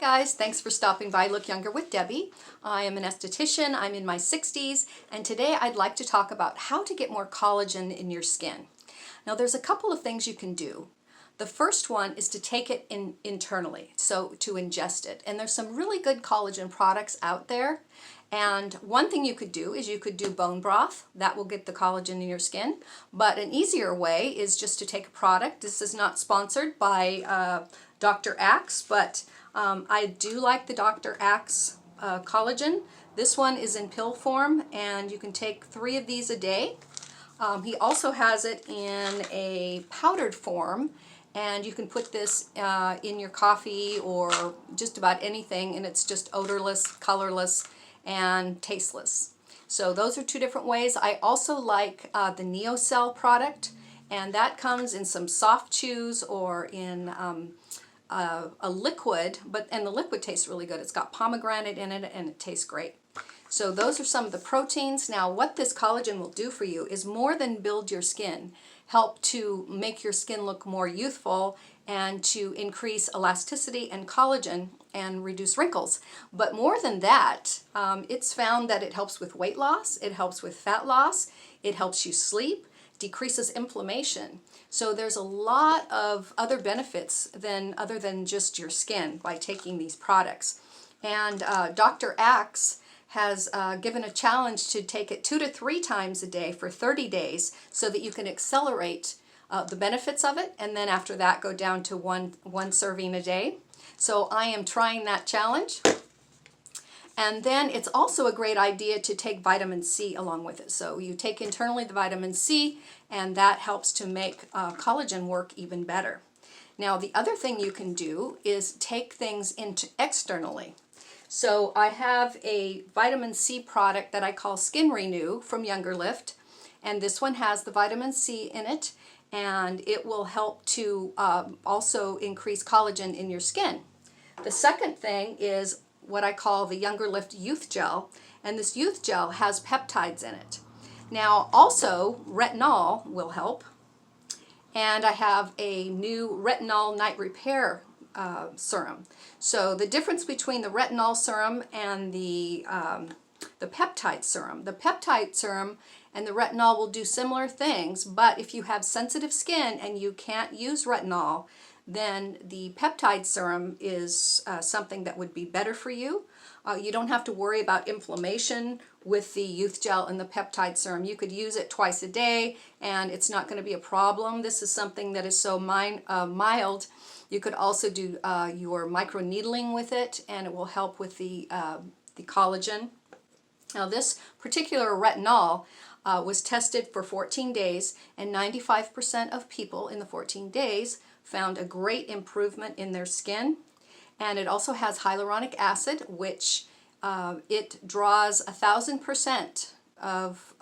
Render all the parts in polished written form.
Guys, thanks for stopping by Look Younger with Debbie. I am an esthetician, I'm in my 60s, and today I'd like to talk about how to get more collagen in your skin. Now there's a couple of things you can do. The first one is to take it in internally, so to ingest it. And there's some really good collagen products out there. And one thing you could do is you could do bone broth. That will get the collagen in your skin. But an easier way is just to take a product. This is not sponsored by Dr. Axe, but I do like the Dr. Axe collagen. This one is in pill form, and you can take 3 of these a day. He also has it in a powdered form, and you can put this in your coffee or just about anything, and it's just odorless, colorless, and tasteless. So those are 2 different ways. I also like the NeoCell product, and that comes in some soft chews or in a liquid, and the liquid tastes really good. It's got pomegranate in it and it tastes great. So those are some of the proteins. Now what this collagen will do for you is more than build your skin, help to make your skin look more youthful and to increase elasticity and collagen and reduce wrinkles. But more than that, it's found that it helps with weight loss, it helps with fat loss, it helps you sleep, decreases inflammation. So there's a lot of other benefits other than just your skin by taking these products. And Dr. Axe has given a challenge to take it 2 to 3 times a day for 30 days so that you can accelerate the benefits of it, and then after that go down to one serving a day. So I am trying that challenge. And then it's also a great idea to take vitamin C along with it. So you take internally the vitamin C, and that helps to make collagen work even better. Now the other thing you can do is take things into externally. So I have a vitamin C product that I call Skin Renew from Younger Lift, and this one has the vitamin C in it, and it will help to also increase collagen in your skin. The second thing is what I call the Younger Lift Youth Gel, and this Youth Gel has peptides in it. Now also retinol will help, and I have a new retinol night repair serum. So the difference between the retinol serum and the peptide serum. The peptide serum and the retinol will do similar things, but if you have sensitive skin and you can't use retinol, then the peptide serum is something that would be better for you. You don't have to worry about inflammation with the Youth Gel and the peptide serum. You could use it twice a day and it's not going to be a problem. This is something that is so mild. You could also do your microneedling with it, and it will help with the collagen. Now this particular retinol was tested for 14 days, and 95% of people in the 14 days found a great improvement in their skin. And it also has hyaluronic acid, which it draws 1,000% of,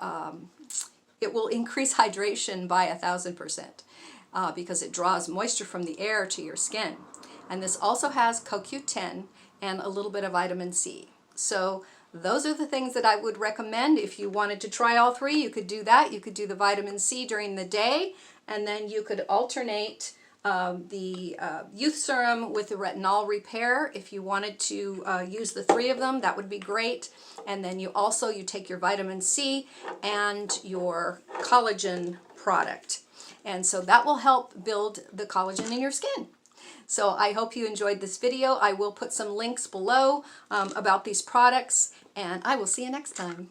it will increase hydration by 1,000%. Because it draws moisture from the air to your skin. And this also has CoQ10 and a little bit of vitamin C. So those are the things that I would recommend. If you wanted to try all 3, you could do that. You could do the vitamin C during the day, and then you could alternate the youth serum with the retinol repair. If you wanted to use the 3 of them, that would be great. And then you take your vitamin C and your collagen product. And so that will help build the collagen in your skin. So I hope you enjoyed this video. I will put some links below about these products, and I will see you next time.